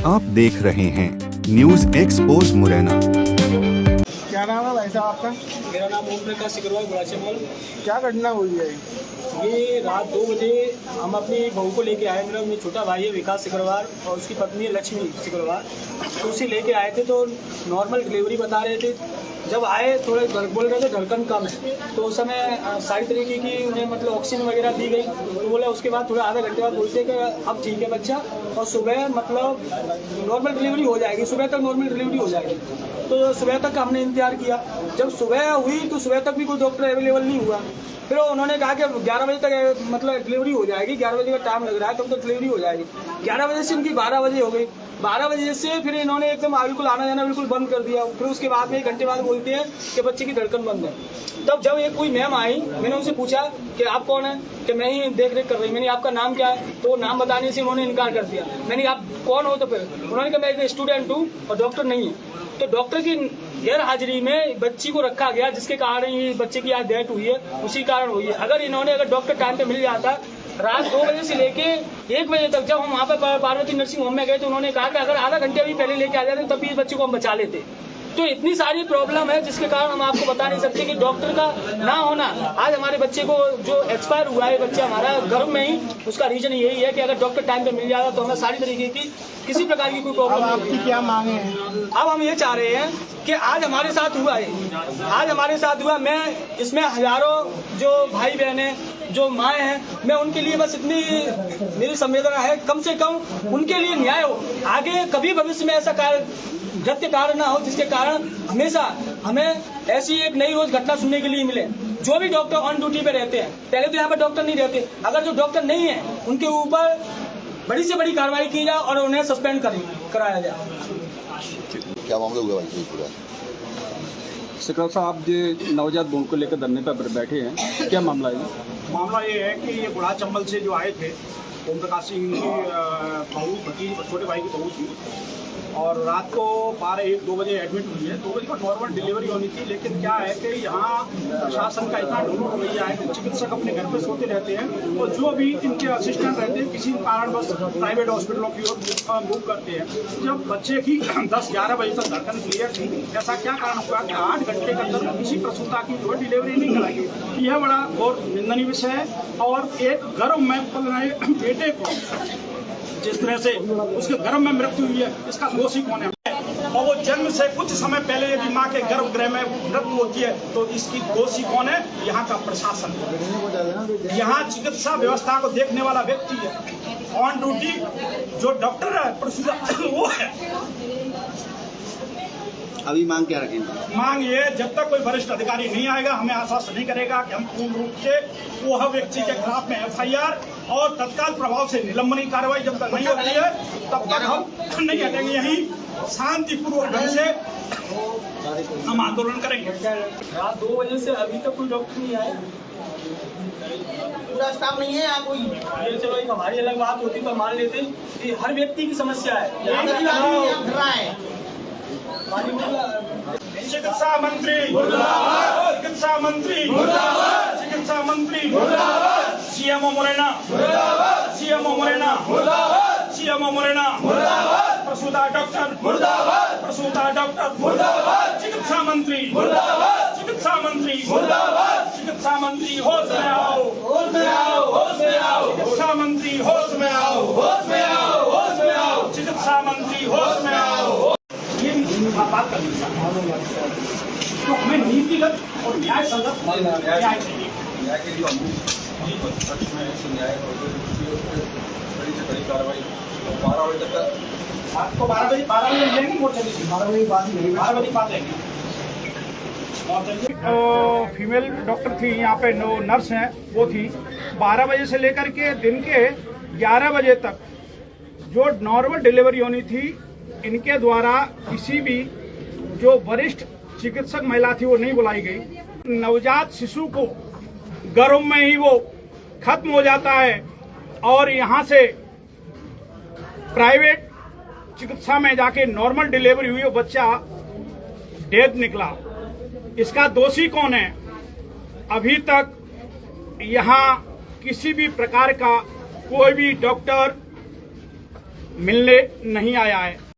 आप देख रहे हैं न्यूज एक्सपोज मुरैना। क्या नाम है भाई साहब आपका? मेरा नाम ओम प्रकाश सिकरवाल गुराचे मॉल। क्या घटना हुई है? ये रात 2 बजे हम अपनी बहू को लेके आए। मेरा छोटा भाई है विकास सिकरवाल और उसकी पत्नी है लक्ष्मी सिकरवाल। तो उसे लेके आए थे तो नॉर्मल डिलीवरी बता रहे थे। जब आए थोड़े बोल रहे थे धड़कन कम है, तो उस समय सारी तरीके की उन्हें मतलब ऑक्सीजन वगैरह दी गई। तो बोला उसके बाद थोड़ा आधे घंटे बाद बोलते कि अब ठीक है बच्चा, और सुबह मतलब नॉर्मल डिलीवरी हो जाएगी, सुबह तक नॉर्मल डिलीवरी हो जाएगी। तो सुबह तक हमने इंतजार किया। जब सुबह हुई तो सुबह तक भी कोई डॉक्टर अवेलेबल नहीं हुआ। फिर उन्होंने कहा कि 11 बजे तक मतलब डिलीवरी हो जाएगी, 11 बजे का टाइम लग रहा है, तब तक डिलीवरी हो जाएगी। 11 बजे से इनकी 12 बजे हो गई। 12 बजे से फिर इन्होंने एकदम बिल्कुल आना जाना बिल्कुल बंद कर दिया। फिर उसके बाद में 1 घंटे बाद बोलते हैं कि बच्चे की धड़कन बंद है। तब जब एक कोई मैम आई, मैंने उनसे पूछा कि आप कौन है, कि मैं ही देख रेख कर रही। मैंने आपका नाम क्या है, तो वो नाम बताने से उन्होंने इनकार कर दिया। मैंने आप कौन हो, तो फिर उन्होंने कहा मैं एक स्टूडेंट हूँ और डॉक्टर नहीं है। तो डॉक्टर की गैर हाजिरी में बच्ची को रखा गया, जिसके कारण ये बच्चे की आज डेथ हुई है, उसी कारण हुई है। अगर डॉक्टर टाइम पे मिल जाता, रात 2 बजे से लेके 1 बजे तक, जब हम वहाँ पे पार्वती नर्सिंग होम में गए तो उन्होंने कहा कि अगर आधा घंटे भी पहले लेके आ जाते तब भी इस बच्चे को हम बचा लेते। तो इतनी सारी प्रॉब्लम है जिसके कारण हम आपको बता नहीं सकते कि डॉक्टर का ना होना आज हमारे बच्चे को जो एक्सपायर हुआ है बच्चा हमारा गर्भ में ही, उसका रीजन यही है कि अगर डॉक्टर टाइम पे मिल जाता तो हमें सारी तरीके की किसी प्रकार की कोई प्रॉब्लम नहीं होती। क्या मांगे हैं? अब हम ये चाह रहे हैं कि आज हमारे साथ हुआ है, आज हमारे साथ हुआ, मैं इसमें हजारों जो भाई बहन हैं, जो माएँ हैं, मैं उनके लिए बस इतनी मेरी संवेदना है, कम से कम उनके लिए न्याय हो। आगे कभी भविष्य में ऐसा गलत कारण ना हो जिसके कारण हमेशा हमें ऐसी एक नई रोज घटना सुनने के लिए मिले। जो भी डॉक्टर ऑन ड्यूटी पे रहते हैं, पहले तो यहाँ पर डॉक्टर नहीं रहते, अगर जो डॉक्टर नहीं है उनके ऊपर बड़ी से बड़ी कार्रवाई की जाए और उन्हें सस्पेंड कराया जाए। क्या मामला हुआ भाई पूरा? सिकरवाल साहब जी नवजात बहू को लेकर धरने पर बैठे हैं, क्या मामला है? मामला ये है कि ये बुढ़ा चंबल से जो आए थे, ओम प्रकाश सिंह की बहू, भतीजी, छोटे भाई की बहू थी, और रात को 12-1-2 बजे एडमिट हुई है। 2 बजे का नॉर्मल डिलीवरी होनी थी, लेकिन क्या है कि यहाँ प्रशासन का इतना ढिल रवैया है कि चिकित्सक अपने घर पे सोते रहते हैं और जो भी इनके असिस्टेंट रहते हैं किसी कारण बस प्राइवेट हॉस्पिटलों की ओर मूव करते हैं। जब बच्चे की 10-11 बजे तक धड़कन क्लियर थी, ऐसा क्या कारण हुआ कि 8 घंटे के अंदर किसी प्रसूता की जो डिलीवरी नहीं कराई गई? यह बड़ा और निंदनीय विषय है। और एक गर्भ में पल रहे बेटे को जिस तरह से उसके गर्भ में मृत्यु हुई है, इसका दोषी कौन है? और वो जन्म से कुछ समय पहले यदि माँ के गर्भगृह में मृत्यु होती है तो इसकी दोषी कौन है? यहाँ का प्रशासन, यहाँ चिकित्सा व्यवस्था को देखने वाला व्यक्ति है। ऑन ड्यूटी जो डॉक्टर है वो है। अभी मांग क्या रखेंगे? मांग ये, जब तक कोई वरिष्ठ अधिकारी नहीं आएगा, हमें आश्वस्त नहीं करेगा कि हम पूर्ण रूप से वो व्यक्ति के खिलाफ में FIR और तत्काल प्रभाव से निलंबनी कार्रवाई जब तक नहीं होती है तब तक हम नहीं हटेंगे। यही शांतिपूर्वक ढंग से हम आंदोलन करेंगे। रात 2 बजे से अभी तक कोई डॉक्टर नहीं आया, पूरा स्टाफ नहीं है यहाँ कोई? ये चलो एक हमारी अलग बात होती तो मान लेते कि हर व्यक्ति की समस्या है। चिकित्सा मंत्री चिकित्सा मंत्री चिकित्सा मंत्री CMO Morena, CMO Morena, CMO Morena, प्रसूता डॉक्टर, प्रसूता डॉक्टर, चिकित्सा मंत्री, चिकित्सा मंत्री, चिकित्सा मंत्री होश में आओ, होश में आओ, होश में आओ, चिकित्सा मंत्री होश में आओ, होश में आओ, होश में आओ, चिकित्सा मंत्री होश में आओ। बात करनी तो हमें नीतिगत और न्याय संगत न्याय चाहिए। न्याय के लिए बड़ी से बड़ी कार्रवाई 12 बजे तक, रात को 12 बजे लेंगे मोर्चा, 12 बजे बाद लेंगे। फीमेल डॉक्टर थी यहाँ पे, नर्स हैं वो थी। 12 बजे से लेकर के दिन के 11 बजे तक जो नॉर्मल डिलीवरी होनी थी, इनके द्वारा किसी भी जो वरिष्ठ चिकित्सक महिला थी वो नहीं बुलाई गई। नवजात शिशु को गर्भ में ही वो खत्म हो जाता है और यहाँ से प्राइवेट चिकित्सा में जाके नॉर्मल डिलीवरी हुई, वो बच्चा डेथ निकला। इसका दोषी कौन है? अभी तक यहाँ किसी भी प्रकार का कोई भी डॉक्टर मिलने नहीं आया है।